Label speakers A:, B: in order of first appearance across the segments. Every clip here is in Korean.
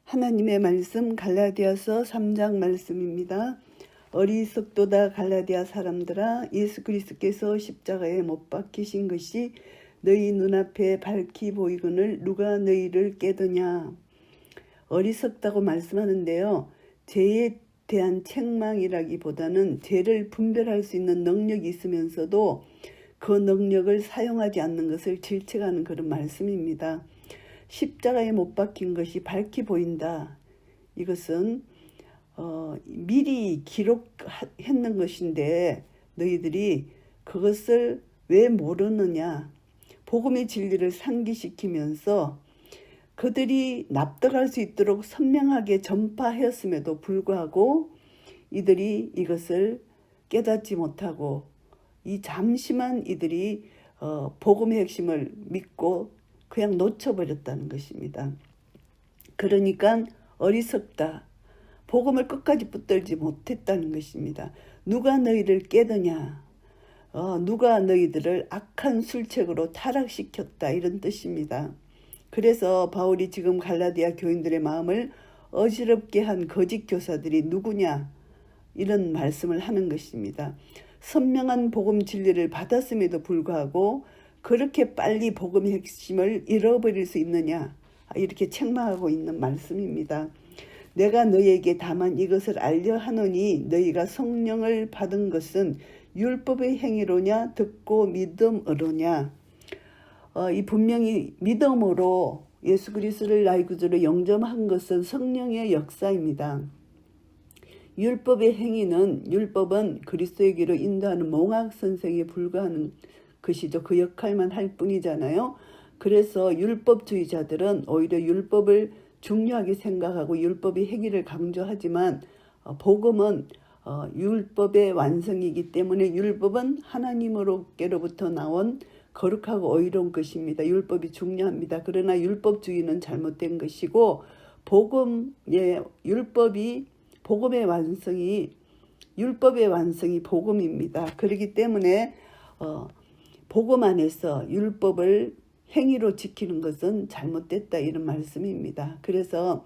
A: 하나님의 말씀 갈라디아서 3장 말씀입니다. 어리석도다 갈라디아 사람들아, 예수 그리스도께서 십자가에 못 박히신 것이 너희 눈앞에 밝히 보이거늘 누가 너희를 깨드냐. 어리석다고 말씀하는데요. 죄에 대한 책망이라기보다는 죄를 분별할 수 있는 능력이 있으면서도 그 능력을 사용하지 않는 것을 질책하는 그런 말씀입니다. 십자가에 못 박힌 것이 밝히 보인다. 이것은 미리 기록했는 것인데 너희들이 그것을 왜 모르느냐. 복음의 진리를 상기시키면서 그들이 납득할 수 있도록 선명하게 전파하였음에도 불구하고 이들이 이것을 깨닫지 못하고 이 잠시만 이들이 복음의 핵심을 믿고 그냥 놓쳐버렸다는 것입니다. 그러니까 어리석다. 복음을 끝까지 붙들지 못했다는 것입니다. 누가 너희를 깨드냐. 누가 너희들을 악한 술책으로 타락시켰다. 이런 뜻입니다. 그래서 바울이 지금 갈라디아 교인들의 마음을 어지럽게 한 거짓 교사들이 누구냐. 이런 말씀을 하는 것입니다. 선명한 복음 진리를 받았음에도 불구하고 그렇게 빨리 복음의 핵심을 잃어버릴 수 있느냐. 이렇게 책망하고 있는 말씀입니다. 내가 너희에게 다만 이것을 알려 하노니 너희가 성령을 받은 것은 율법의 행위로냐 듣고 믿음으로냐. 이 분명히 믿음으로 예수 그리스도를 나의 구주로 영접한 것은 성령의 역사입니다. 율법의 행위는 율법은 그리스도에게로 인도하는 몽학 선생에 불과하는 것이죠. 그 역할만 할 뿐이잖아요. 그래서 율법주의자들은 오히려 율법을 중요하게 생각하고 율법의 행위를 강조하지만 복음은 율법의 완성이기 때문에 율법은 하나님으로부터 나온 거룩하고 의로운 것입니다. 율법이 중요합니다. 그러나 율법주의는 잘못된 것이고 복음의 율법의 완성이 복음입니다. 그렇기 때문에 복음 안에서 율법을 행위로 지키는 것은 잘못됐다 이런 말씀입니다. 그래서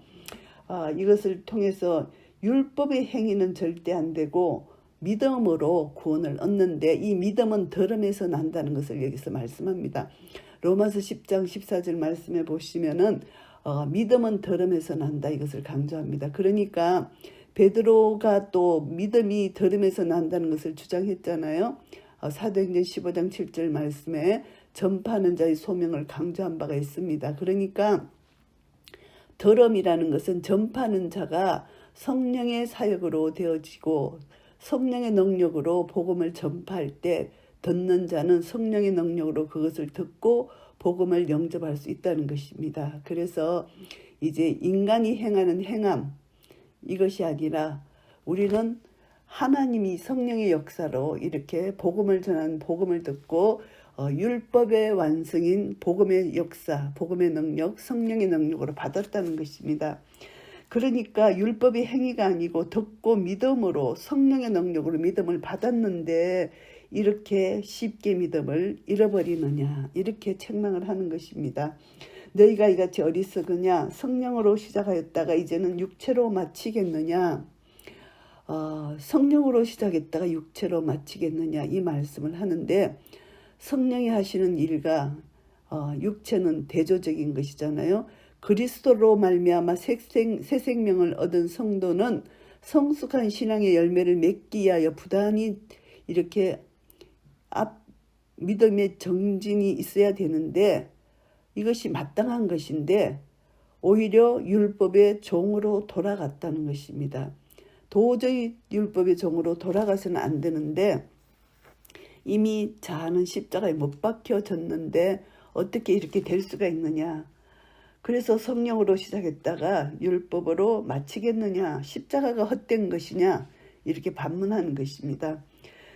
A: 이것을 통해서 율법의 행위는 절대 안 되고 믿음으로 구원을 얻는데 이 믿음은 들음에서 난다는 것을 여기서 말씀합니다. 로마서 10장 14절 말씀해 보시면은 믿음은 들음에서 난다 이것을 강조합니다. 그러니까 베드로가 또 믿음이 들음에서 난다는 것을 주장했잖아요. 사도행전 15장 7절 말씀에 전파하는 자의 소명을 강조한 바가 있습니다. 그러니까 들음이라는 것은 전파하는 자가 성령의 사역으로 되어지고 성령의 능력으로 복음을 전파할 때 듣는 자는 성령의 능력으로 그것을 듣고 복음을 영접할 수 있다는 것입니다. 그래서 이제 인간이 행하는 행함 이것이 아니라 우리는 하나님이 성령의 역사로 이렇게 복음을 전하는 복음을 듣고 율법의 완성인 복음의 역사, 복음의 능력, 성령의 능력으로 받았다는 것입니다. 그러니까 율법의 행위가 아니고 듣고 믿음으로 성령의 능력으로 믿음을 받았는데 이렇게 쉽게 믿음을 잃어버리느냐 이렇게 책망을 하는 것입니다. 너희가 이같이 어리석으냐 성령으로 시작하였다가 이제는 육체로 마치겠느냐 성령으로 시작했다가 육체로 마치겠느냐 이 말씀을 하는데 성령이 하시는 일과 육체는 대조적인 것이잖아요. 그리스도로 말미암아 새 생명을 얻은 성도는 성숙한 신앙의 열매를 맺기 위하여 부단히 이렇게 믿음의 정진이 있어야 되는데 이것이 마땅한 것인데 오히려 율법의 종으로 돌아갔다는 것입니다. 도저히 율법의 종으로 돌아가서는 안 되는데 이미 자아는 십자가에 못 박혀졌는데 어떻게 이렇게 될 수가 있느냐. 그래서 성령으로 시작했다가 율법으로 마치겠느냐. 십자가가 헛된 것이냐. 이렇게 반문하는 것입니다.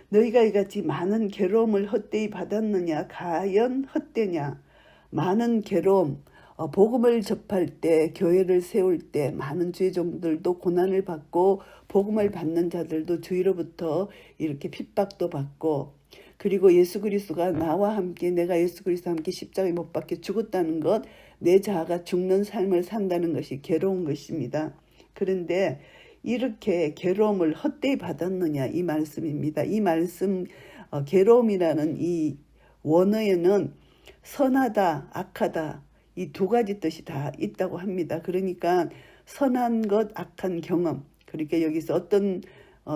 A: 너희가 이같이 많은 괴로움을 헛되이 받았느냐. 과연 헛되냐. 많은 괴로움. 복음을 접할 때 교회를 세울 때 많은 죄종들도 고난을 받고 복음을 받는 자들도 주위로부터 이렇게 핍박도 받고 그리고 예수 그리스도가 나와 함께 내가 예수 그리스도와 함께 십자가에 못 박혀 죽었다는 것, 내 자아가 죽는 삶을 산다는 것이 괴로운 것입니다. 그런데 이렇게 괴로움을 헛되이 받았느냐 이 말씀입니다. 이 말씀 괴로움이라는 이 원어에는 선하다, 악하다 이 두 가지 뜻이 다 있다고 합니다. 그러니까 선한 것, 악한 경험. 그러니까 여기서 어떤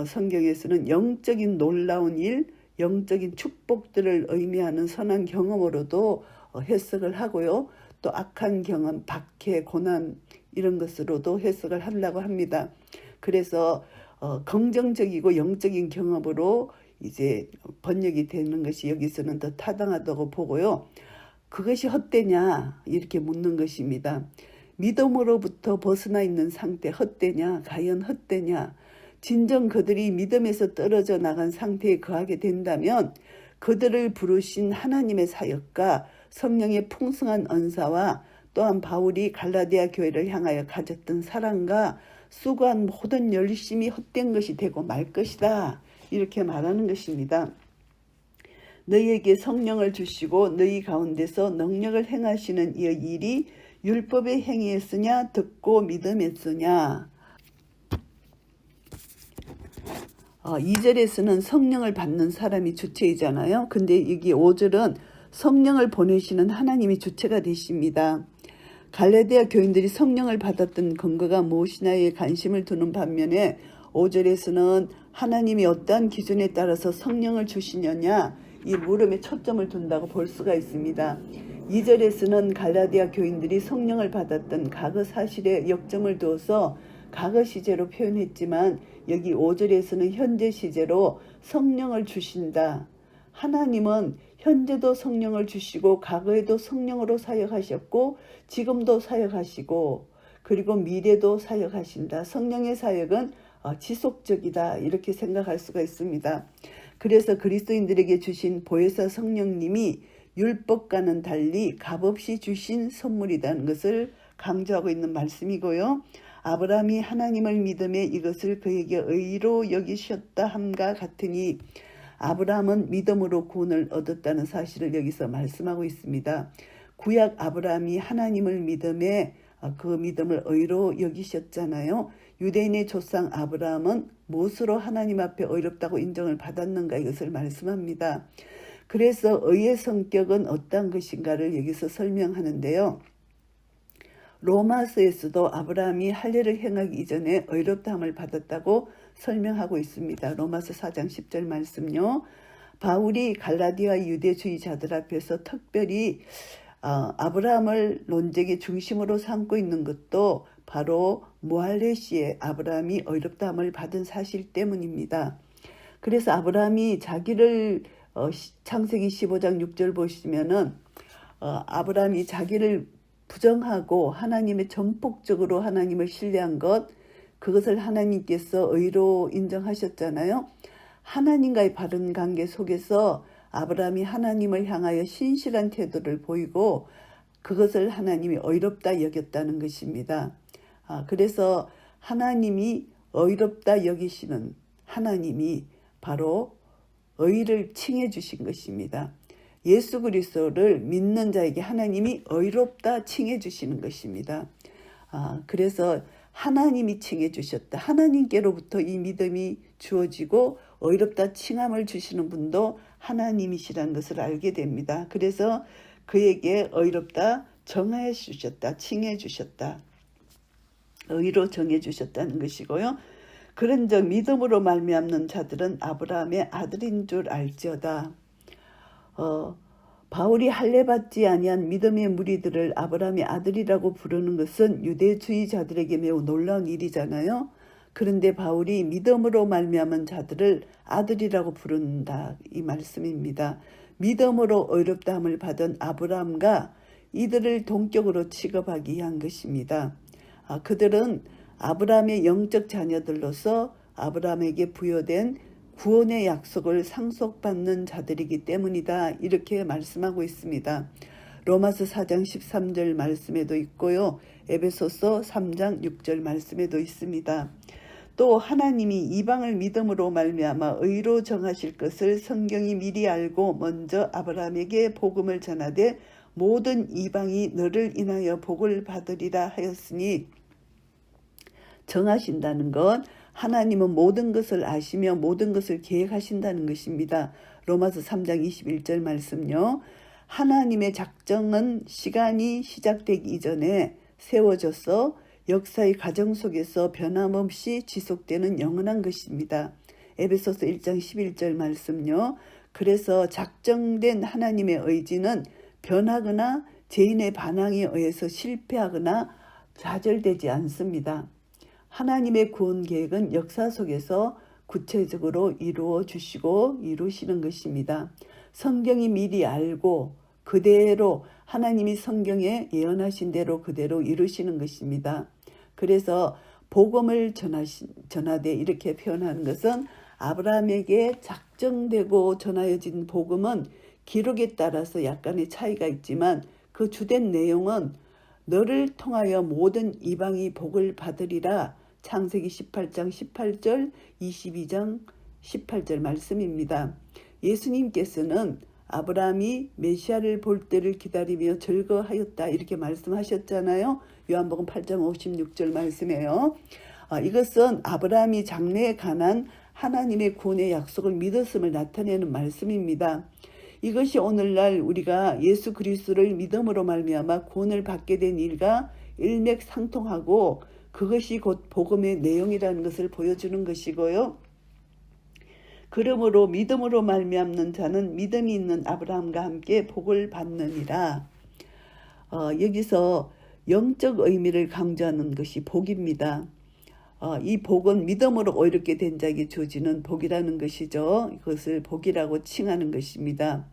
A: 성경에서는 영적인 놀라운 일, 영적인 축복들을 의미하는 선한 경험으로도 해석을 하고요. 또 악한 경험, 박해, 고난 이런 것으로도 해석을 하려고 합니다. 그래서 긍정적이고 영적인 경험으로 이제 번역이 되는 것이 여기서는 더 타당하다고 보고요. 그것이 헛되냐 이렇게 묻는 것입니다. 믿음으로부터 벗어나 있는 상태 헛되냐? 과연 헛되냐? 진정 그들이 믿음에서 떨어져 나간 상태에 거하게 된다면 그들을 부르신 하나님의 사역과 성령의 풍성한 은사와 또한 바울이 갈라디아 교회를 향하여 가졌던 사랑과 수고한 모든 열심이 헛된 것이 되고 말 것이다. 이렇게 말하는 것입니다. 너희에게 성령을 주시고 너희 가운데서 능력을 행하시는 이 일이 율법의 행위였으냐 듣고 믿음했으냐. 2절에서는 성령을 받는 사람이 주체이잖아요. 근데 여기 5절은 성령을 보내시는 하나님이 주체가 되십니다. 갈라디아 교인들이 성령을 받았던 근거가 무엇이냐에 관심을 두는 반면에 5절에서는 하나님이 어떠한 기준에 따라서 성령을 주시느냐 이 물음에 초점을 둔다고 볼 수가 있습니다. 2절에서는 갈라디아 교인들이 성령을 받았던 과거 사실에 역점을 두어서 과거 시제로 표현했지만 여기 5절에서는 현재 시제로 성령을 주신다. 하나님은 현재도 성령을 주시고 과거에도 성령으로 사역하셨고 지금도 사역하시고 그리고 미래도 사역하신다. 성령의 사역은 지속적이다. 이렇게 생각할 수가 있습니다. 그래서 그리스도인들에게 주신 보혜사 성령님이 율법과는 달리 값없이 주신 선물이라는 것을 강조하고 있는 말씀이고요. 아브라함이 하나님을 믿음에 이것을 그에게 의로 여기셨다 함과 같으니 아브라함은 믿음으로 구원을 얻었다는 사실을 여기서 말씀하고 있습니다. 구약 아브라함이 하나님을 믿음에 그 믿음을 의로 여기셨잖아요. 유대인의 조상 아브라함은 무엇으로 하나님 앞에 의롭다고 인정을 받았는가 이것을 말씀합니다. 그래서 의의 성격은 어떤 것인가를 여기서 설명하는데요. 로마서에서도 아브라함이 할례를 행하기 이전에 의롭다함을 받았다고 설명하고 있습니다. 로마서 4장 10절 말씀요. 바울이 갈라디아 유대주의자들 앞에서 특별히 아브라함을 논쟁의 중심으로 삼고 있는 것도 바로 무할례 시에 아브라함이 의롭다함을 받은 사실 때문입니다. 그래서 아브라함이 자기를 창세기 15장 6절 보시면은 아브라함이 자기를 부정하고 하나님의 전폭적으로 하나님을 신뢰한 것 그것을 하나님께서 의로 인정하셨잖아요. 하나님과의 바른 관계 속에서 아브라함이 하나님을 향하여 신실한 태도를 보이고 그것을 하나님이 의롭다 여겼다는 것입니다. 그래서 하나님이 의롭다 여기시는 하나님이 바로 의를 칭해 주신 것입니다. 예수 그리스도를 믿는 자에게 하나님이 의롭다 칭해 주시는 것입니다. 그래서 하나님이 칭해 주셨다. 하나님께로부터 이 믿음이 주어지고 의롭다 칭함을 주시는 분도 하나님이시라는 것을 알게 됩니다. 그래서 그에게 의롭다 정하여 주셨다. 칭해 주셨다. 의로 정해 주셨다는 것이고요. 그런즉 믿음으로 말미암는 자들은 아브라함의 아들인 줄 알지어다. 바울이 할례받지 아니한 믿음의 무리들을 아브라함의 아들이라고 부르는 것은 유대주의자들에게 매우 놀라운 일이잖아요. 그런데 바울이 믿음으로 말미암은 자들을 아들이라고 부른다 이 말씀입니다. 믿음으로 의롭다함을 받은 아브라함과 이들을 동격으로 취급하기 위한 것입니다. 그들은 아브라함의 영적 자녀들로서 아브라함에게 부여된 구원의 약속을 상속받는 자들이기 때문이다 이렇게 말씀하고 있습니다. 로마서 4장 13절 말씀에도 있고요. 에베소서 3장 6절 말씀에도 있습니다. 또 하나님이 이방을 믿음으로 말미암아 의로 정하실 것을 성경이 미리 알고 먼저 아브라함에게 복음을 전하되 모든 이방이 너를 인하여 복을 받으리라 하였으니, 정하신다는 건 하나님은 모든 것을 아시며 모든 것을 계획하신다는 것입니다. 로마서 3장 21절 말씀요. 하나님의 작정은 시간이 시작되기 이전에 세워져서 역사의 과정 속에서 변함없이 지속되는 영원한 것입니다. 에베소서 1장 11절 말씀요. 그래서 작정된 하나님의 의지는 변하거나 죄인의 반항에 의해서 실패하거나 좌절되지 않습니다. 하나님의 구원 계획은 역사 속에서 구체적으로 이루어 주시고 이루시는 것입니다. 성경이 미리 알고 그대로 하나님이 성경에 예언하신 대로 그대로 이루시는 것입니다. 그래서 복음을 전하되 이렇게 표현하는 것은 아브라함에게 작정되고 전하여진 복음은 기록에 따라서 약간의 차이가 있지만 그 주된 내용은 너를 통하여 모든 이방이 복을 받으리라, 창세기 18장 18절 22장 18절 말씀입니다. 예수님께서는 아브라함이 메시아를 볼 때를 기다리며 즐거워하였다 이렇게 말씀하셨잖아요. 요한복음 8장 56절 말씀이에요. 이것은 아브라함이 장래에 관한 하나님의 구원의 약속을 믿었음을 나타내는 말씀입니다. 이것이 오늘날 우리가 예수 그리스도를 믿음으로 말미암아 구원을 받게 된 일과 일맥상통하고 그것이 곧 복음의 내용이라는 것을 보여주는 것이고요. 그러므로 믿음으로 말미암는 자는 믿음이 있는 아브라함과 함께 복을 받느니라. 여기서 영적 의미를 강조하는 것이 복입니다. 이 복은 믿음으로 의롭게 된 자에게 주어지는 복이라는 것이죠. 그것을 복이라고 칭하는 것입니다.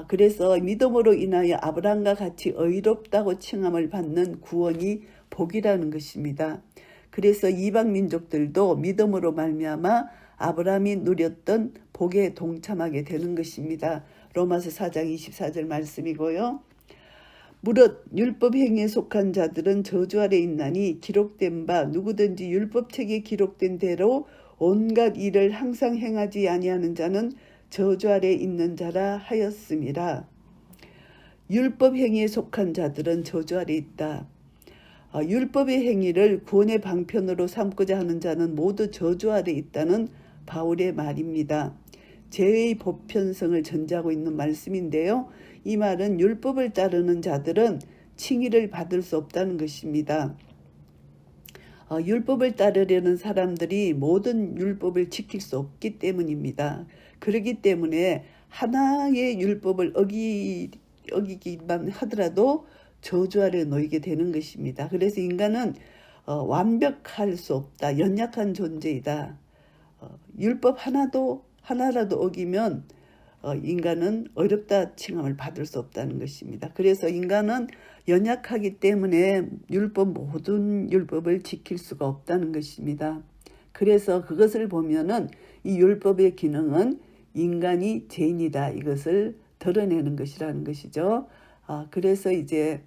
A: 그래서 믿음으로 인하여 아브라함과 같이 의롭다고 칭함을 받는 구원이 복이라는 것입니다. 그래서 이방 민족들도 믿음으로 말미암아 아브라함이 누렸던 복에 동참하게 되는 것입니다. 로마서 4장 24절 말씀이고요. 무릇 율법 행위에 속한 자들은 저주 아래 있나니 기록된 바 누구든지 율법책에 기록된 대로 온갖 일을 항상 행하지 아니하는 자는 저주 아래 있는 자라 하였음이라. 율법 행위에 속한 자들은 저주 아래 있다. 율법의 행위를 구원의 방편으로 삼고자 하는 자는 모두 저주 아래 있다는 바울의 말입니다. 죄의 보편성을 전제하고 있는 말씀인데요. 이 말은 율법을 따르는 자들은 칭의를 받을 수 없다는 것입니다. 율법을 따르려는 사람들이 모든 율법을 지킬 수 없기 때문입니다. 그렇기 때문에 하나의 율법을 어기기만 하더라도 저주 아래 놓이게 되는 것입니다. 그래서 인간은 완벽할 수 없다. 연약한 존재이다. 율법 하나라도 어기면 인간은 어렵다 칭함을 받을 수 없다는 것입니다. 그래서 인간은 연약하기 때문에 모든 율법을 지킬 수가 없다는 것입니다. 그래서 그것을 보면은 이 율법의 기능은 인간이 죄인이다 이것을 드러내는 것이라는 것이죠. 그래서 이제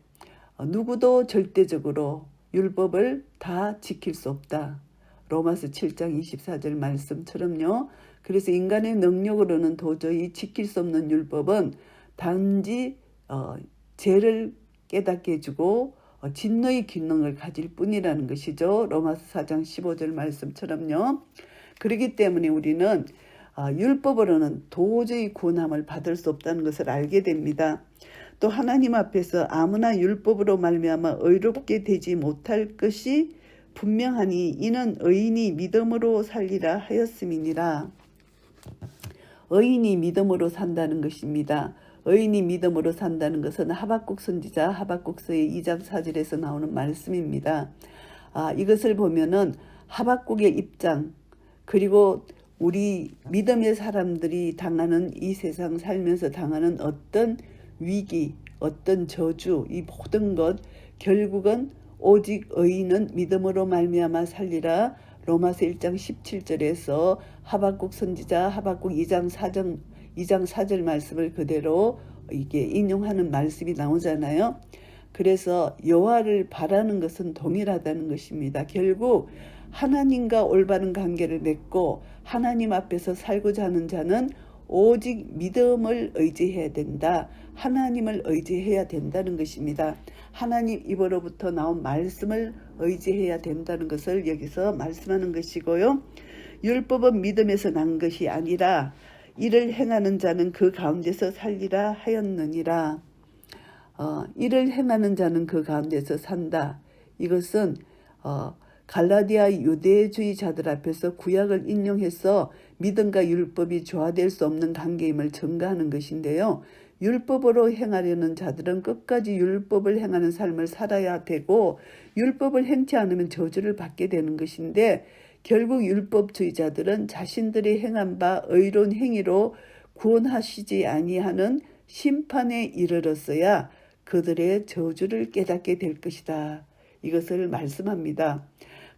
A: 누구도 절대적으로 율법을 다 지킬 수 없다. 로마서 7장 24절 말씀처럼요. 그래서 인간의 능력으로는 도저히 지킬 수 없는 율법은 단지 죄를 깨닫게 해주고 진노의 기능을 가질 뿐이라는 것이죠. 로마서 4장 15절 말씀처럼요. 그렇기 때문에 우리는 율법으로는 도저히 구원함을 받을 수 없다는 것을 알게 됩니다. 또 하나님 앞에서 아무나 율법으로 말미암아 의롭게 되지 못할 것이 분명하니 이는 의인이 믿음으로 살리라 하였음이니라. 의인이 믿음으로 산다는 것입니다. 의인이 믿음으로 산다는 것은 하박국 선지자 하박국서의 2장 4절에서 나오는 말씀입니다. 이것을 보면은 하박국의 입장 그리고 우리 믿음의 사람들이 당하는 이 세상 살면서 당하는 어떤 위기, 어떤 저주, 이 모든 것 결국은 오직 의인은 믿음으로 말미암아 살리라. 로마서 1장 17절에서 하박국 선지자 하박국 2장 4절 말씀을 그대로 이게 인용하는 말씀이 나오잖아요. 그래서 여호와를 바라는 것은 동일하다는 것입니다. 결국 하나님과 올바른 관계를 맺고 하나님 앞에서 살고자 하는 자는 오직 믿음을 의지해야 된다. 하나님을 의지해야 된다는 것입니다. 하나님 입으로부터 나온 말씀을 의지해야 된다는 것을 여기서 말씀하는 것이고요. 율법은 믿음에서 난 것이 아니라 이를 행하는 자는 그 가운데서 살리라 하였느니라. 이를 행하는 자는 그 가운데서 산다. 이것은 갈라디아 유대주의자들 앞에서 구약을 인용해서 믿음과 율법이 조화될 수 없는 관계임을 증거하는 것인데요. 율법으로 행하려는 자들은 끝까지 율법을 행하는 삶을 살아야 되고 율법을 행치 않으면 저주를 받게 되는 것인데 결국 율법주의자들은 자신들이 행한 바 의로운 행위로 구원하시지 아니하는 심판에 이르렀어야 그들의 저주를 깨닫게 될 것이다. 이것을 말씀합니다.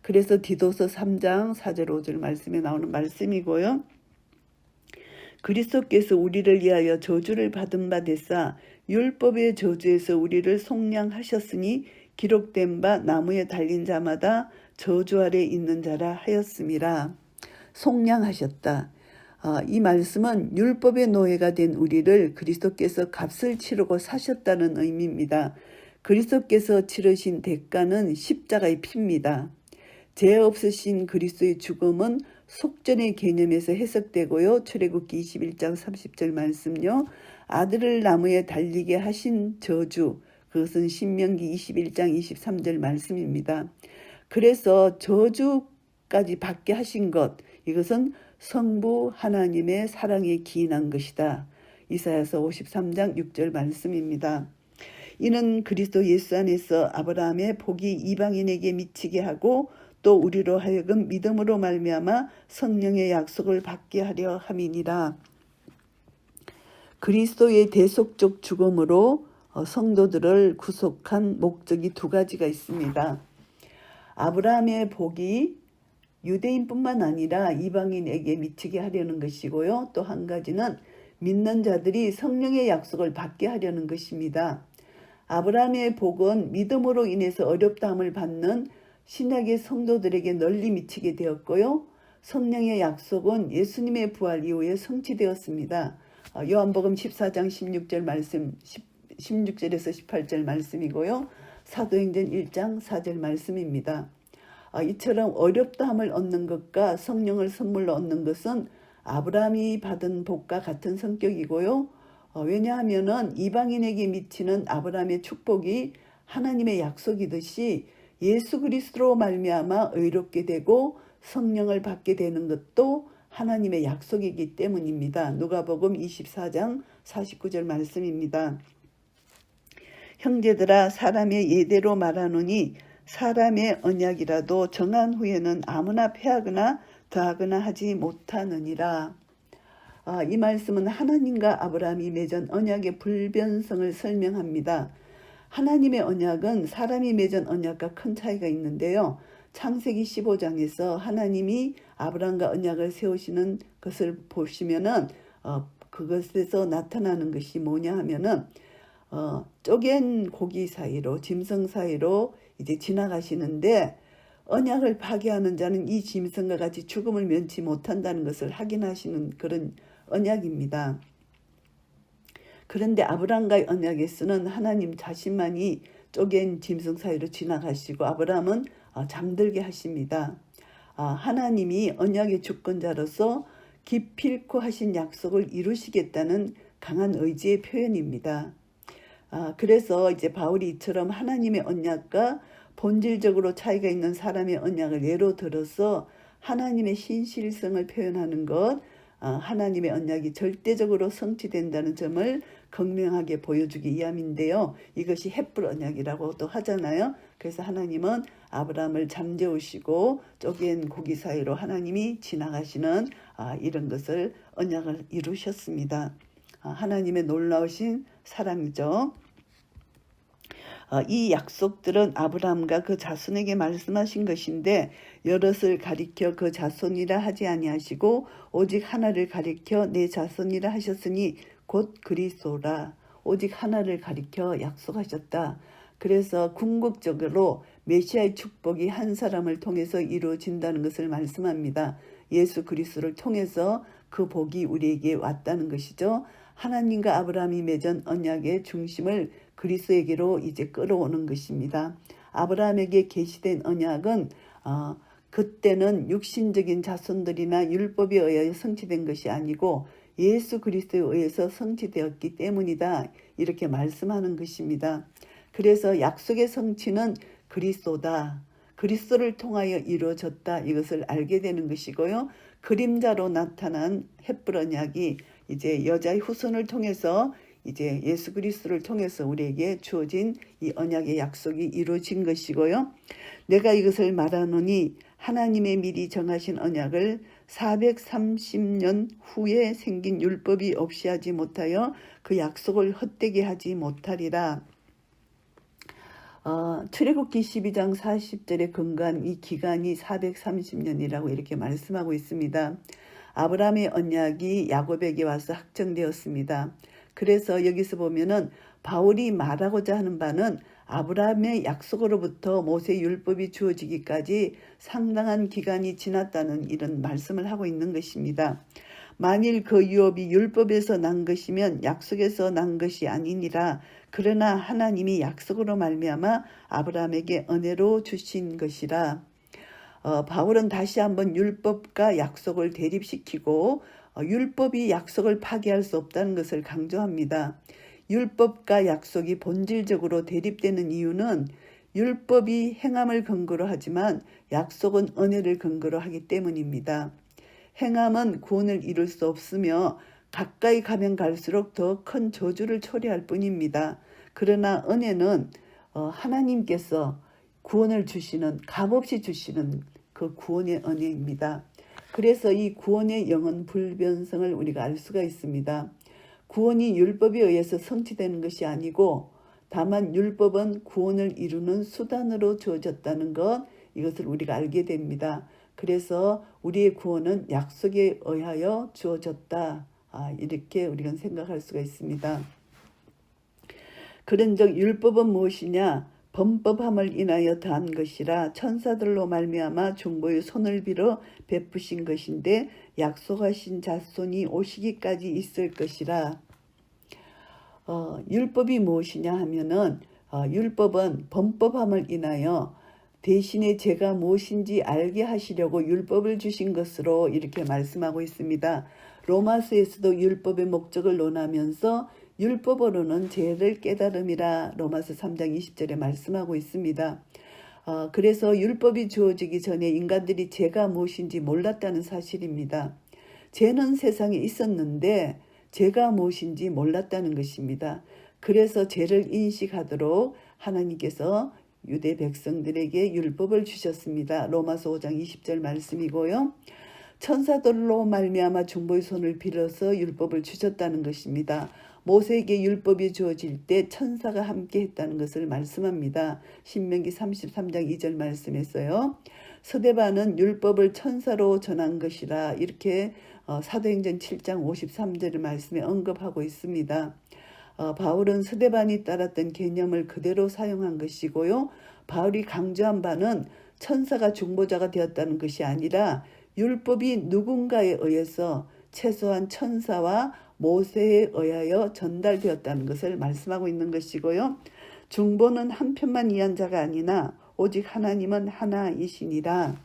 A: 그래서 디도서 3장 4절 5절 말씀에 나오는 말씀이고요. 그리스도께서 우리를 위하여 저주를 받은 바 되사 율법의 저주에서 우리를 속량하셨으니 기록된 바 나무에 달린 자마다 저주 아래 있는 자라 하였음이라. 속량하셨다. 이 말씀은 율법의 노예가 된 우리를 그리스도께서 값을 치르고 사셨다는 의미입니다. 그리스도께서 치르신 대가는 십자가의 피입니다. 죄 없으신 그리스도의 죽음은 속전의 개념에서 해석되고요. 출애굽기 21장 30절 말씀요. 아들을 나무에 달리게 하신 저주, 그것은 신명기 21장 23절 말씀입니다. 그래서 저주까지 받게 하신 것, 이것은 성부 하나님의 사랑에 기인한 것이다. 이사야서 53장 6절 말씀입니다. 이는 그리스도 예수 안에서 아브라함의 복이 이방인에게 미치게 하고 또 우리로 하여금 믿음으로 말미암아 성령의 약속을 받게 하려 함이니라. 그리스도의 대속적 죽음으로 성도들을 구속한 목적이 두 가지가 있습니다. 아브라함의 복이 유대인뿐만 아니라 이방인에게 미치게 하려는 것이고요. 또 한 가지는 믿는 자들이 성령의 약속을 받게 하려는 것입니다. 아브라함의 복은 믿음으로 인해서 어렵다함을 받는 신약의 성도들에게 널리 미치게 되었고요. 성령의 약속은 예수님의 부활 이후에 성취되었습니다. 요한복음 14장 16절 말씀, 16절에서 18절 말씀이고요. 사도행전 1장 4절 말씀입니다. 이처럼 어렵다함을 얻는 것과 성령을 선물로 얻는 것은 아브라함이 받은 복과 같은 성격이고요. 왜냐하면 이방인에게 미치는 아브라함의 축복이 하나님의 약속이듯이 예수 그리스도로 말미암아 의롭게 되고 성령을 받게 되는 것도 하나님의 약속이기 때문입니다. 누가복음 24장 49절 말씀입니다. 형제들아 사람의 예대로 말하노니 사람의 언약이라도 정한 후에는 아무나 폐하거나 더하거나 하지 못하느니라. 이 말씀은 하나님과 아브라함이 맺은 언약의 불변성을 설명합니다. 하나님의 언약은 사람이 맺은 언약과 큰 차이가 있는데요. 창세기 15장에서 하나님이 아브라함과 언약을 세우시는 것을 보시면은 그것에서 나타나는 것이 뭐냐 하면은 쪼갠 고기 사이로 짐승 사이로 이제 지나가시는데 언약을 파괴하는 자는 이 짐승과 같이 죽음을 면치 못한다는 것을 확인하시는 그런 언약입니다. 그런데 아브라함과의 언약에서는 하나님 자신만이 쪼갠 짐승 사이로 지나가시고 아브라함은 잠들게 하십니다. 하나님이 언약의 주권자로서 기필코 하신 약속을 이루시겠다는 강한 의지의 표현입니다. 그래서 이제 바울이 이처럼 하나님의 언약과 본질적으로 차이가 있는 사람의 언약을 예로 들어서 하나님의 신실성을 표현하는 것, 하나님의 언약이 절대적으로 성취된다는 점을 극명하게 보여주기 위함인데요. 이것이 헷불 언약이라고도 하잖아요. 그래서 하나님은 아브라함을 잠재우시고 쪼갠 고기 사이로 하나님이 지나가시는 이런 것을 언약을 이루셨습니다. 하나님의 놀라우신 사랑이죠. 이 약속들은 아브라함과 그 자손에게 말씀하신 것인데 여럿을 가리켜 그 자손이라 하지 아니하시고 오직 하나를 가리켜 내 자손이라 하셨으니 곧 그리스도라. 오직 하나를 가리켜 약속하셨다. 그래서 궁극적으로 메시아의 축복이 한 사람을 통해서 이루어진다는 것을 말씀합니다. 예수 그리스도를 통해서 그 복이 우리에게 왔다는 것이죠. 하나님과 아브라함이 맺은 언약의 중심을 그리스도에게로 이제 끌어오는 것입니다. 아브라함에게 계시된 언약은 그때는 육신적인 자손들이나 율법에 의하여 성취된 것이 아니고 예수 그리스도에 의해서 성취되었기 때문이다. 이렇게 말씀하는 것입니다. 그래서 약속의 성취는 그리스도다. 그리스도를 통하여 이루어졌다. 이것을 알게 되는 것이고요. 그림자로 나타난 햇불 언약이 이제 여자의 후손을 통해서 이제 예수 그리스도를 통해서 우리에게 주어진 이 언약의 약속이 이루어진 것이고요. 내가 이것을 말하노니 하나님의 미리 정하신 언약을 430년 후에 생긴 율법이 없이 하지 못하여 그 약속을 헛되게 하지 못하리라. 출애굽기 12장 40절에 근거한 이 기간이 430년이라고 이렇게 말씀하고 있습니다. 아브라함의 언약이 야곱에게 와서 확정되었습니다. 그래서 여기서 보면은 바울이 말하고자 하는 바는 아브라함의 약속으로부터 모세 율법이 주어지기까지 상당한 기간이 지났다는 이런 말씀을 하고 있는 것입니다. 만일 그 유업이 율법에서 난 것이면 약속에서 난 것이 아니니라. 그러나 하나님이 약속으로 말미암아 아브라함에게 은혜로 주신 것이라. 바울은 다시 한번 율법과 약속을 대립시키고 율법이 약속을 파기할 수 없다는 것을 강조합니다. 율법과 약속이 본질적으로 대립되는 이유는 율법이 행함을 근거로 하지만 약속은 은혜를 근거로 하기 때문입니다. 행함은 구원을 이룰 수 없으며 가까이 가면 갈수록 더 큰 저주를 초래할 뿐입니다. 그러나 은혜는 하나님께서 구원을 주시는, 값없이 주시는 그 구원의 은혜입니다. 그래서 이 구원의 영원 불변성을 우리가 알 수가 있습니다. 구원이 율법에 의해서 성취되는 것이 아니고 다만 율법은 구원을 이루는 수단으로 주어졌다는 것, 이것을 우리가 알게 됩니다. 그래서 우리의 구원은 약속에 의하여 주어졌다. 이렇게 우리가 생각할 수가 있습니다. 그런즉 율법은 무엇이냐? 범법함을 인하여 더한 것이라 천사들로 말미암아 중보의 손을 빌어 베푸신 것인데 약속하신 자손이 오시기까지 있을 것이라. 율법이 무엇이냐 하면은 율법은 범법함을 인하여 대신에 제가 무엇인지 알게 하시려고 율법을 주신 것으로 이렇게 말씀하고 있습니다. 로마서에서도 율법의 목적을 논하면서 율법으로는 죄를 깨달음이라 로마서 3장 20절에 말씀하고 있습니다. 그래서 율법이 주어지기 전에 인간들이 죄가 무엇인지 몰랐다는 사실입니다. 죄는 세상에 있었는데 죄가 무엇인지 몰랐다는 것입니다. 그래서 죄를 인식하도록 하나님께서 유대 백성들에게 율법을 주셨습니다. 로마서 5장 20절 말씀이고요. 천사들로 말미암아 중보의 손을 빌어서 율법을 주셨다는 것입니다. 모세에게 율법이 주어질 때 천사가 함께 했다는 것을 말씀합니다. 신명기 33장 2절 말씀했어요. 스데반은 율법을 천사로 전한 것이라 이렇게 사도행전 7장 53절 말씀에 언급하고 있습니다. 바울은 스데반이 따랐던 개념을 그대로 사용한 것이고요. 바울이 강조한 바는 천사가 중보자가 되었다는 것이 아니라 율법이 누군가에 의해서 최소한 천사와 모세에 의하여 전달되었다는 것을 말씀하고 있는 것이고요. 중보는 한 편만 이한 자가 아니나 오직 하나님은 하나이시니라.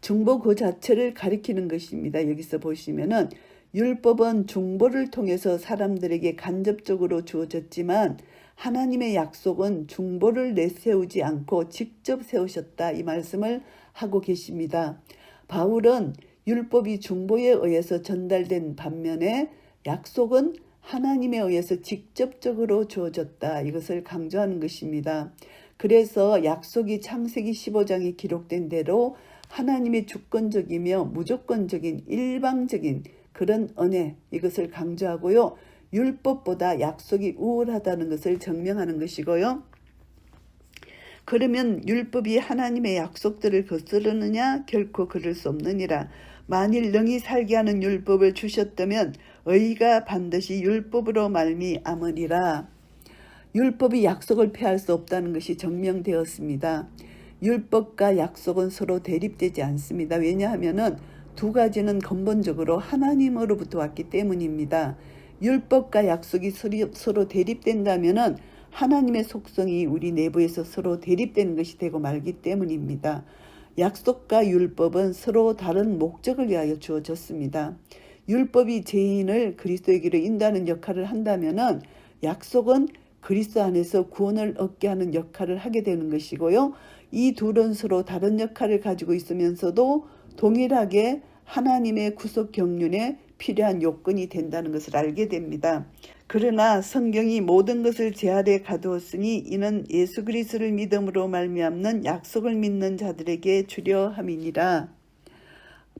A: 중보 그 자체를 가리키는 것입니다. 여기서 보시면은 율법은 중보를 통해서 사람들에게 간접적으로 주어졌지만 하나님의 약속은 중보를 내세우지 않고 직접 세우셨다. 이 말씀을 하고 계십니다. 바울은 율법이 중보에 의해서 전달된 반면에 약속은 하나님에 의해서 직접적으로 주어졌다. 이것을 강조하는 것입니다. 그래서 약속이 창세기 15장에 기록된 대로 하나님의 주권적이며 무조건적인 일방적인 그런 은혜, 이것을 강조하고요. 율법보다 약속이 우월하다는 것을 증명하는 것이고요. 그러면 율법이 하나님의 약속들을 거스르느냐? 결코 그럴 수 없느니라. 만일 능히 살게 하는 율법을 주셨다면 의가 반드시 율법으로 말미암으리라. 율법이 약속을 폐할 수 없다는 것이 증명되었습니다. 율법과 약속은 서로 대립되지 않습니다. 왜냐하면 두 가지는 근본적으로 하나님으로부터 왔기 때문입니다. 율법과 약속이 서로 대립된다면 하나님의 속성이 우리 내부에서 서로 대립되는 것이 되고 말기 때문입니다. 약속과 율법은 서로 다른 목적을 위하여 주어졌습니다. 율법이 죄인을 그리스도에게로 인도하는 역할을 한다면 약속은 그리스도 안에서 구원을 얻게 하는 역할을 하게 되는 것이고요. 이 둘은 서로 다른 역할을 가지고 있으면서도 동일하게 하나님의 구속 경륜에 필요한 요건이 된다는 것을 알게 됩니다. 그러나 성경이 모든 것을 제 아래 가두었으니 이는 예수 그리스도를 믿음으로 말미암는 약속을 믿는 자들에게 주려 함이니라.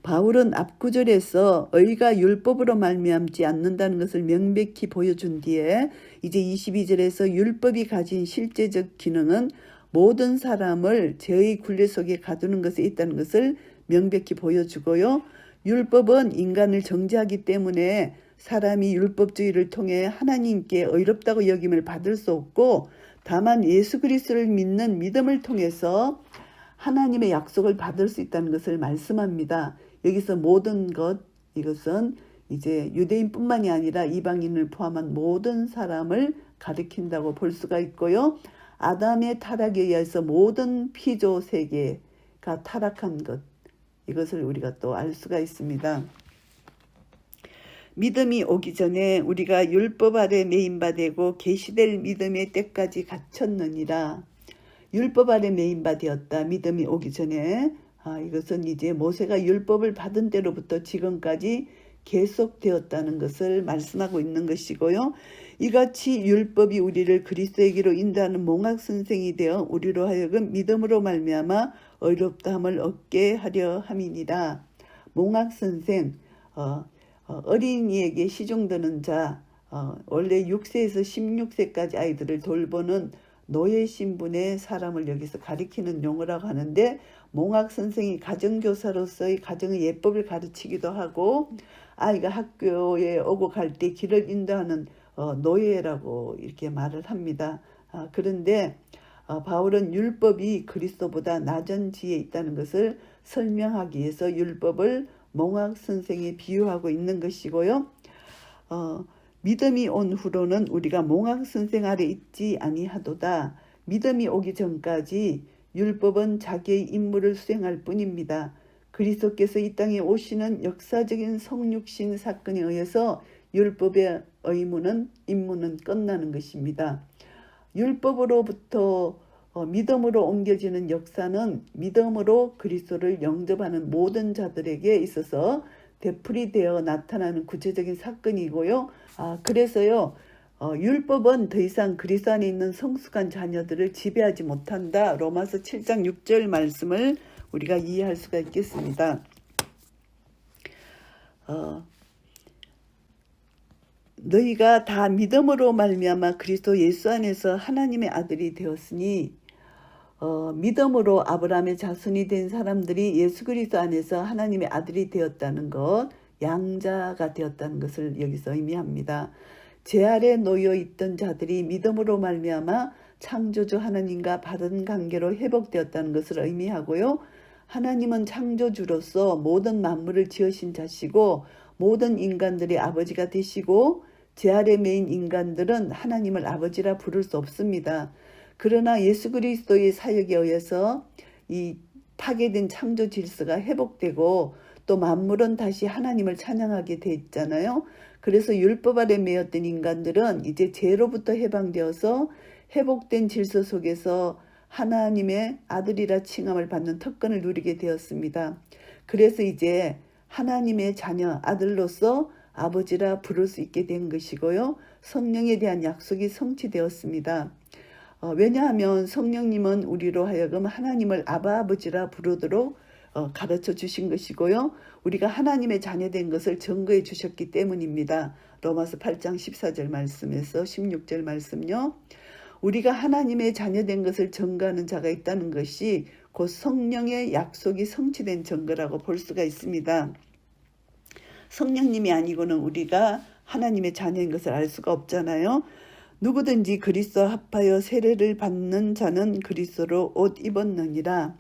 A: 바울은 앞구절에서 의가 율법으로 말미암지 않는다는 것을 명백히 보여준 뒤에 이제 22절에서 율법이 가진 실제적 기능은 모든 사람을 죄의 굴레 속에 가두는 것에 있다는 것을 명백히 보여주고요. 율법은 인간을 정죄하기 때문에 사람이 율법주의를 통해 하나님께 의롭다고 여김을 받을 수 없고 다만 예수 그리스도를 믿는 믿음을 통해서 하나님의 약속을 받을 수 있다는 것을 말씀합니다. 여기서 모든 것, 이것은 이제 유대인뿐만이 아니라 이방인을 포함한 모든 사람을 가리킨다고 볼 수가 있고요. 아담의 타락에 의해서 모든 피조 세계가 타락한 것, 이것을 우리가 또 알 수가 있습니다. 믿음이 오기 전에 우리가 율법 아래 매인바 되고 계시될 믿음의 때까지 갇혔느니라. 율법 아래 매인바 되었다. 믿음이 오기 전에. 이것은 이제 모세가 율법을 받은 때로부터 지금까지 계속되었다는 것을 말씀하고 있는 것이고요. 이같이 율법이 우리를 그리스도에게로 인도하는 몽학선생이 되어 우리로 하여금 믿음으로 말미암아 의롭다함을 얻게 하려 함이니라. 몽학선생, 어린이에게 시중드는 자, 원래 6세에서 16세까지 아이들을 돌보는 노예 신분의 사람을 여기서 가리키는 용어라고 하는데, 몽학선생이 가정교사로서의 가정의 예법을 가르치기도 하고 아이가 학교에 오고 갈 때 길을 인도하는 노예라고 이렇게 말을 합니다. 그런데 바울은 율법이 그리스도보다 낮은 지에 있다는 것을 설명하기 위해서 율법을 몽학선생에 비유하고 있는 것이고요. 믿음이 온 후로는 우리가 몽학선생 아래 있지 아니하도다. 믿음이 오기 전까지 율법은 자기의 임무를 수행할 뿐입니다. 그리스도께서 이 땅에 오시는 역사적인 성육신 사건에 의해서 율법의 임무는 끝나는 것입니다. 율법으로부터 믿음으로 옮겨지는 역사는 믿음으로 그리스도를 영접하는 모든 자들에게 있어서 되풀이되어 나타나는 구체적인 사건이고요. 그래서요. 율법은 더 이상 그리스도 안에 있는 성숙한 자녀들을 지배하지 못한다. 로마서 7장 6절 말씀을 우리가 이해할 수가 있겠습니다. 너희가 다 믿음으로 말미암아 그리스도 예수 안에서 하나님의 아들이 되었으니 믿음으로 아브라함의 자손이 된 사람들이 예수 그리스도 안에서 하나님의 아들이 되었다는 것, 양자가 되었다는 것을 여기서 의미합니다. 죄 아래 놓여 있던 자들이 믿음으로 말미암아 창조주 하나님과 바른 관계로 회복되었다는 것을 의미하고요. 하나님은 창조주로서 모든 만물을 지으신 자시고 모든 인간들의 아버지가 되시고 죄 아래 매인 인간들은 하나님을 아버지라 부를 수 없습니다. 그러나 예수 그리스도의 사역에 의해서 이 파괴된 창조 질서가 회복되고 또 만물은 다시 하나님을 찬양하게 됐잖아요. 그래서 율법 아래 매였던 인간들은 이제 죄로부터 해방되어서 회복된 질서 속에서 하나님의 아들이라 칭함을 받는 특권을 누리게 되었습니다. 그래서 이제 하나님의 자녀, 아들로서 아버지라 부를 수 있게 된 것이고요. 성령에 대한 약속이 성취되었습니다. 왜냐하면 성령님은 우리로 하여금 하나님을 아버지라 부르도록 가르쳐 주신 것이고요. 우리가 하나님의 자녀된 것을 증거해 주셨기 때문입니다. 로마서 8장 14절 말씀에서 16절 말씀요. 우리가 하나님의 자녀된 것을 증거하는 자가 있다는 것이 곧 성령의 약속이 성취된 증거라고 볼 수가 있습니다. 성령님이 아니고는 우리가 하나님의 자녀인 것을 알 수가 없잖아요. 누구든지 그리스도와 합하여 세례를 받는 자는 그리스도로 옷 입었느니라.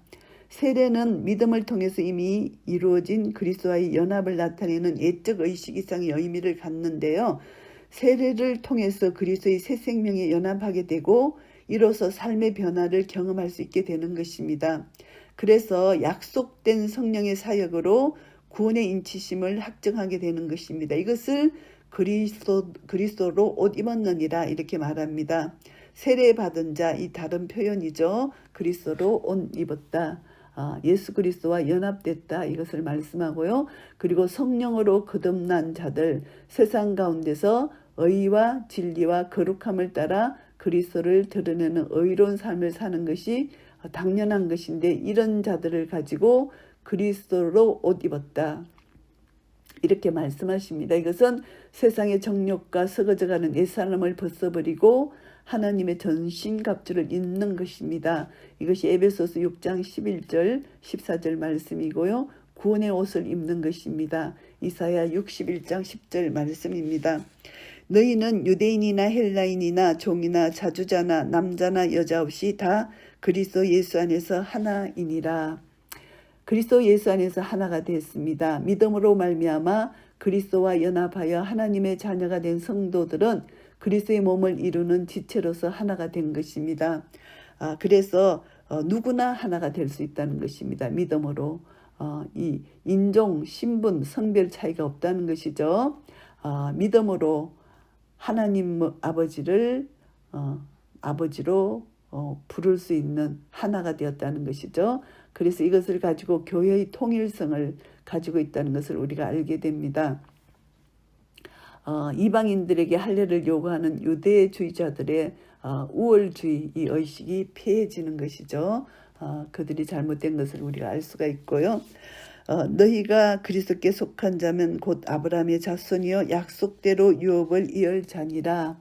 A: 세례는 믿음을 통해서 이미 이루어진 그리스도와의 연합을 나타내는 예적 의식 이상의 의미를 갖는데요. 세례를 통해서 그리스도의 새 생명에 연합하게 되고 이로써 삶의 변화를 경험할 수 있게 되는 것입니다. 그래서 약속된 성령의 사역으로 구원의 인치심을 확증하게 되는 것입니다. 이것을 그리스도로 옷 입었느니라 이렇게 말합니다. 세례 받은 자, 이 다른 표현이죠. 그리스도로 옷 입었다. 예수 그리스도와 연합됐다 이것을 말씀하고요. 그리고 성령으로 거듭난 자들, 세상 가운데서 의와 진리와 거룩함을 따라 그리스도를 드러내는 의로운 삶을 사는 것이 당연한 것인데, 이런 자들을 가지고 그리스도로 옷 입었다 이렇게 말씀하십니다. 이것은 세상의 정욕과 썩어져가는 옛사람을 벗어버리고 하나님의 전신갑주를 입는 것입니다. 이것이 에베소서 6장 11절 14절 말씀이고요. 구원의 옷을 입는 것입니다. 이사야 61장 10절 말씀입니다. 너희는 유대인이나 헬라인이나 종이나 자주자나 남자나 여자 없이 다 그리스도 예수 안에서 하나이니라. 그리스도 예수 안에서 하나가 됐습니다. 믿음으로 말미암아 그리스도와 연합하여 하나님의 자녀가 된 성도들은 그리스도의 몸을 이루는 지체로서 하나가 된 것입니다. 그래서 누구나 하나가 될 수 있다는 것입니다. 믿음으로. 이 인종, 신분, 성별 차이가 없다는 것이죠. 믿음으로 하나님 아버지를 아버지로 부를 수 있는 하나가 되었다는 것이죠. 그래서 이것을 가지고 교회의 통일성을 가지고 있다는 것을 우리가 알게 됩니다. 이방인들에게 할례를 요구하는 유대주의자들의 우월주의 이 의식이 폐해지는 것이죠. 그들이 잘못된 것을 우리가 알 수가 있고요. 너희가 그리스도께 속한 자면 곧 아브라함의 자손이여 약속대로 유업을 이을 자니라.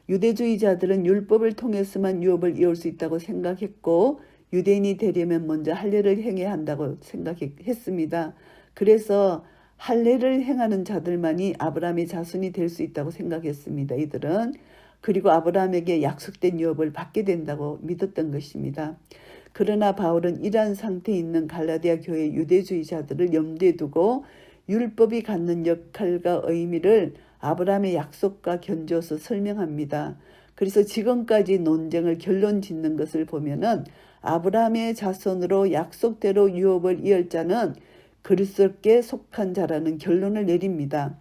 A: 유대주의자들은 율법을 통해서만 유업을 이을 수 있다고 생각했고, 유대인이 되려면 먼저 할례를 행해야 한다고 생각했습니다. 그래서 할례를 행하는 자들만이 아브라함의 자손이 될 수 있다고 생각했습니다. 이들은. 그리고 아브라함에게 약속된 유업을 받게 된다고 믿었던 것입니다. 그러나 바울은 이러한 상태에 있는 갈라디아 교회 유대주의자들을 염두에 두고 율법이 갖는 역할과 의미를 아브라함의 약속과 견주어서 설명합니다. 그래서 지금까지 논쟁을 결론 짓는 것을 보면은 아브라함의 자손으로 약속대로 유업을 이을 자는 그리스도께 속한 자라는 결론을 내립니다.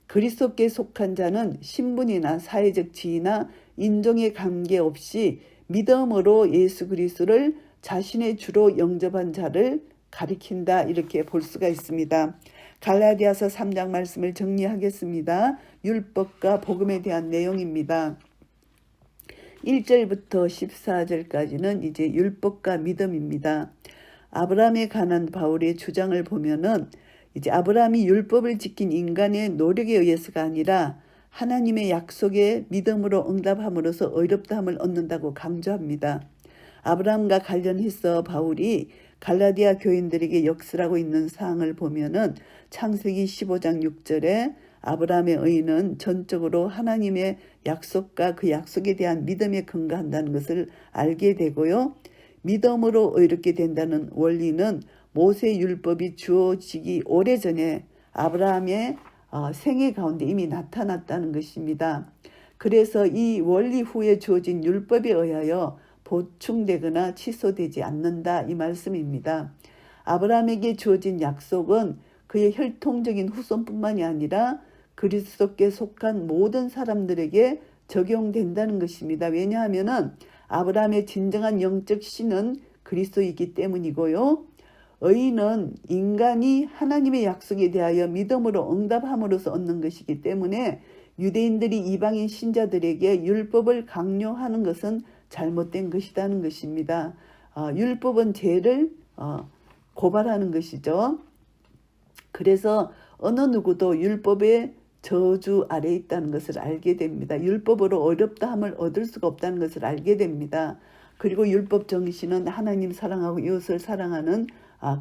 A: 그리스도께 속한 자는 신분이나 사회적 지위나 인종에 관계없이 믿음으로 예수 그리스도를 자신의 주로 영접한 자를 가리킨다 이렇게 볼 수가 있습니다. 갈라디아서 3장 말씀을 정리하겠습니다. 율법과 복음에 대한 내용입니다. 1절부터 14절까지는 이제 율법과 믿음입니다. 아브라함에 관한 바울의 주장을 보면은 이제 아브라함이 율법을 지킨 인간의 노력에 의해서가 아니라 하나님의 약속에 믿음으로 응답함으로써 의롭다함을 얻는다고 강조합니다. 아브라함과 관련해서 바울이 갈라디아 교인들에게 역설하고 있는 사항을 보면은 창세기 15장 6절에 아브라함의 의는 전적으로 하나님의 약속과 그 약속에 대한 믿음에 근거한다는 것을 알게 되고요. 믿음으로 의롭게 된다는 원리는 모세 율법이 주어지기 오래전에 아브라함의 생애 가운데 이미 나타났다는 것입니다. 그래서 이 원리 후에 주어진 율법에 의하여 보충되거나 취소되지 않는다 이 말씀입니다. 아브라함에게 주어진 약속은 그의 혈통적인 후손뿐만이 아니라 그리스도께 속한 모든 사람들에게 적용된다는 것입니다. 왜냐하면 아브라함의 진정한 영적 신은 그리스도이기 때문이고요. 의인은 인간이 하나님의 약속에 대하여 믿음으로 응답함으로써 얻는 것이기 때문에 유대인들이 이방인 신자들에게 율법을 강요하는 것은 잘못된 것이라는 것입니다. 율법은 죄를 고발하는 것이죠. 그래서 어느 누구도 율법의 저주 아래에 있다는 것을 알게 됩니다. 율법으로 어렵다함을 얻을 수가 없다는 것을 알게 됩니다. 그리고 율법 정신은 하나님 사랑하고 이웃을 사랑하는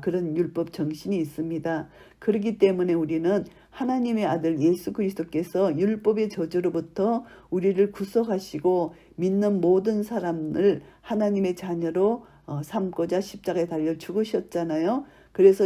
A: 그런 율법 정신이 있습니다. 그렇기 때문에 우리는 하나님의 아들 예수 그리스도께서 율법의 저주로부터 우리를 구속하시고 믿는 모든 사람을 하나님의 자녀로 삼고자 십자가에 달려 죽으셨잖아요. 그래서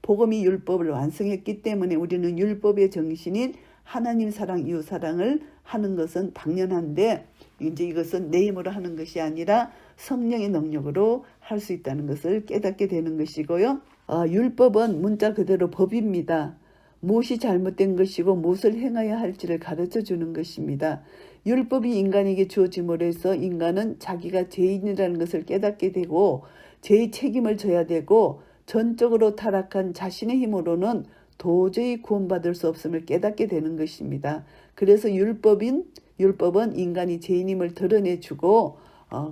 A: 복음이 율법을 완성했기 때문에 우리는 율법의 정신인 하나님 사랑, 이웃 사랑을 하는 것은 당연한데, 이제 이것은 내 힘으로 하는 것이 아니라 성령의 능력으로 할 수 있다는 것을 깨닫게 되는 것이고요. 율법은 문자 그대로 법입니다. 무엇이 잘못된 것이고 무엇을 행해야 할지를 가르쳐 주는 것입니다. 율법이 인간에게 주어짐으로 해서 인간은 자기가 죄인이라는 것을 깨닫게 되고 죄의 책임을 져야 되고 전적으로 타락한 자신의 힘으로는 도저히 구원받을 수 없음을 깨닫게 되는 것입니다. 그래서 율법은 인간이 죄인임을 드러내주고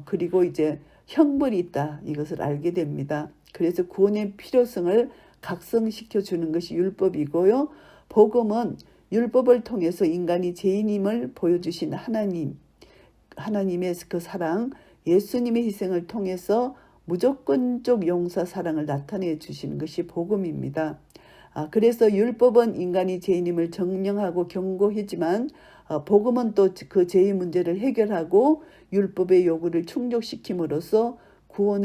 A: 그리고 이제 형벌이 있다, 이것을 알게 됩니다. 그래서 구원의 필요성을 각성시켜 주는 것이 율법이고요. 복음은 율법을 통해서 인간이 죄인임을 보여주신 하나님의 그 사랑, 예수님의 희생을 통해서 무조건적 용서 사랑을 나타내 주시는 것이 복음입니다. 그래서 율법은 인간이 죄인임을 정령하고 경고하지만 복음은 또 그 죄의 문제를 해결하고 율법의 요구를 충족시킴으로써 구원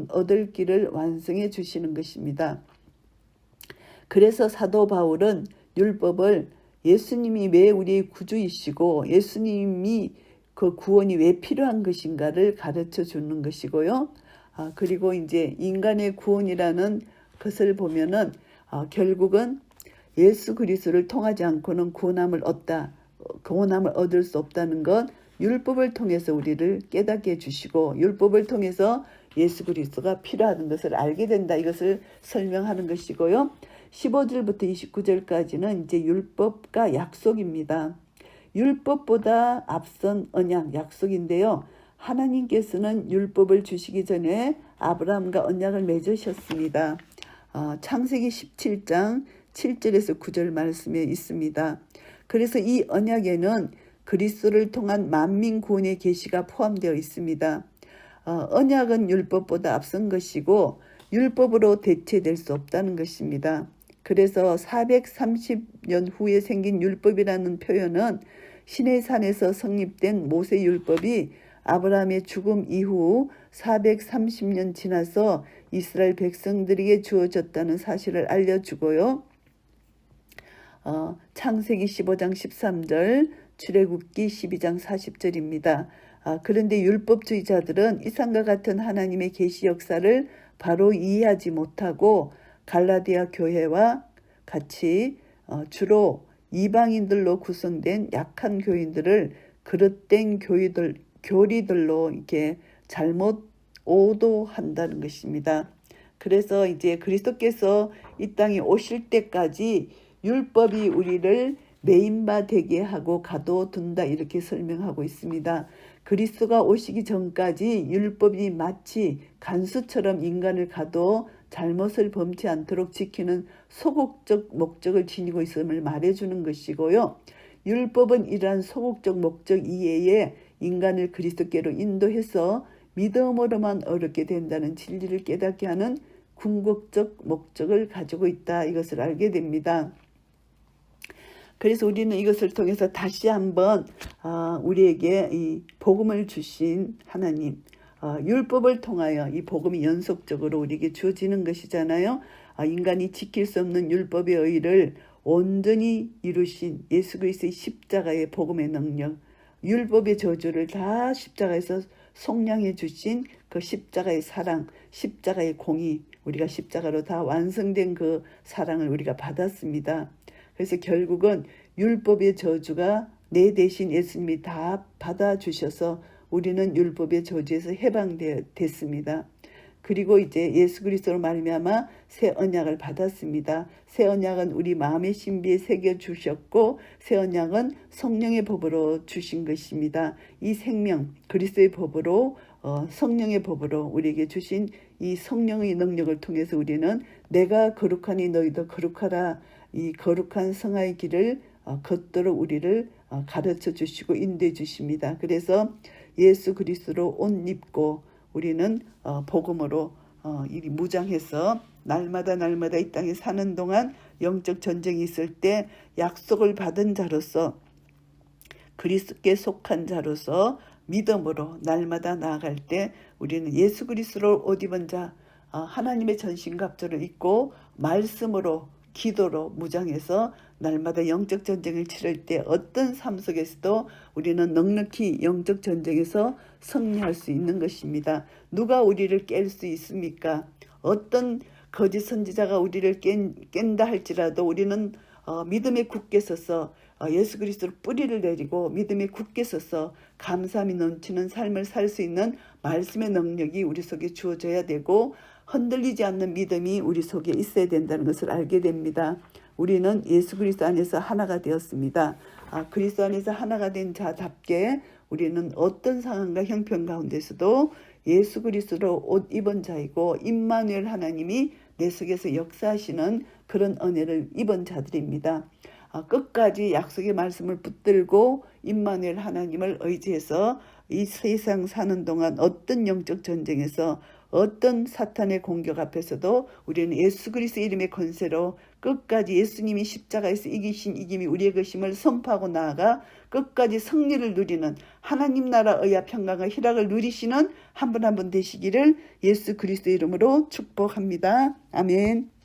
A: 얻을 길을 완성해 주시는 것입니다. 그래서 사도 바울은 율법을 예수님이 왜 우리의 구주이시고 예수님이 그 구원이 왜 필요한 것인가를 가르쳐 주는 것이고요. 그리고 이제 인간의 구원이라는 것을 보면은 결국은 예수 그리스도를 통하지 않고는 구원함을 얻을 수 없다는 것, 율법을 통해서 우리를 깨닫게 해주시고 율법을 통해서 예수 그리스도가 필요한 것을 알게 된다, 이것을 설명하는 것이고요. 15절부터 29절까지는 이제 율법과 약속입니다. 율법보다 앞선 언약, 약속인데요. 하나님께서는 율법을 주시기 전에 아브라함과 언약을 맺으셨습니다. 창세기 17장 7절에서 9절 말씀에 있습니다. 그래서 이 언약에는 그리스도를 통한 만민 구원의 계시가 포함되어 있습니다. 언약은 율법보다 앞선 것이고 율법으로 대체될 수 없다는 것입니다. 그래서 430년 후에 생긴 율법이라는 표현은 시내산에서 성립된 모세 율법이 아브라함의 죽음 이후 430년 지나서 이스라엘 백성들에게 주어졌다는 사실을 알려주고요. 창세기 15장 13절, 출애굽기 12장 40절입니다. 그런데 율법주의자들은 이상과 같은 하나님의 계시 역사를 바로 이해하지 못하고 갈라디아 교회와 같이 주로 이방인들로 구성된 약한 교인들을 그릇된 교리들로 이렇게 잘못 오도한다는 것입니다. 그래서 이제 그리스도께서 이 땅에 오실 때까지 율법이 우리를 매인바 되게 하고 가둬둔다, 이렇게 설명하고 있습니다. 그리스도가 오시기 전까지 율법이 마치 간수처럼 인간을 가둬 잘못을 범치 않도록 지키는 소극적 목적을 지니고 있음을 말해주는 것이고요. 율법은 이러한 소극적 목적 이외에 인간을 그리스도께로 인도해서 믿음으로만 얻게 된다는 진리를 깨닫게 하는 궁극적 목적을 가지고 있다, 이것을 알게 됩니다. 그래서 우리는 이것을 통해서 다시 한번 우리에게 이 복음을 주신 하나님, 율법을 통하여 이 복음이 연속적으로 우리에게 주어지는 것이잖아요. 인간이 지킬 수 없는 율법의 의를 온전히 이루신 예수 그리스도의 십자가의 복음의 능력, 율법의 저주를 다 십자가에서 속량해 주신 그 십자가의 사랑, 십자가의 공의, 우리가 십자가로 다 완성된 그 사랑을 우리가 받았습니다. 그래서 결국은 율법의 저주가 내 대신 예수님이 다 받아주셔서 우리는 율법의 저주에서 해방됐습니다. 그리고 이제 예수 그리스도로 말미암아 새 언약을 받았습니다. 새 언약은 우리 마음의 신비에 새겨주셨고 새 언약은 성령의 법으로 주신 것입니다. 이 생명, 그리스도의 법으로 성령의 법으로 우리에게 주신 이 성령의 능력을 통해서 우리는 내가 거룩하니 너희도 거룩하라, 이 거룩한 성화의 길을 걷도록 우리를 가르쳐 주시고 인도해 주십니다. 그래서 예수 그리스도로 옷 입고 우리는 복음으로 이 무장해서 날마다 이 땅에 사는 동안 영적 전쟁이 있을 때 약속을 받은 자로서 그리스도께 속한 자로서 믿음으로 날마다 나아갈 때 우리는 예수 그리스도로 옷 입은 자, 하나님의 전신갑주를 입고 말씀으로 기도로 무장해서 날마다 영적 전쟁을 치를 때 어떤 삶 속에서도 우리는 넉넉히 영적 전쟁에서 승리할 수 있는 것입니다. 누가 우리를 깰 수 있습니까? 어떤 거짓 선지자가 우리를 깬다 할지라도 우리는 믿음에 굳게 서서 예수 그리스도로 뿌리를 내리고 믿음에 굳게 서서 감사함이 넘치는 삶을 살 수 있는 말씀의 능력이 우리 속에 주어져야 되고 흔들리지 않는 믿음이 우리 속에 있어야 된다는 것을 알게 됩니다. 우리는 예수 그리스도 안에서 하나가 되었습니다. 그리스도 안에서 하나가 된 자답게 우리는 어떤 상황과 형편 가운데서도 예수 그리스도로 옷 입은 자이고 임마누엘 하나님이 내 속에서 역사하시는 그런 은혜를 입은 자들입니다. 끝까지 약속의 말씀을 붙들고 임마누엘 하나님을 의지해서 이 세상 사는 동안 어떤 영적 전쟁에서 어떤 사탄의 공격 앞에서도 우리는 예수 그리스도 이름의 권세로 끝까지 예수님이 십자가에서 이기신 이김이 우리의 것임을 선포하고 나아가 끝까지 승리를 누리는 하나님 나라 의와 평강과 희락을 누리시는 한 분 한 분 되시기를 예수 그리스도 이름으로 축복합니다. 아멘.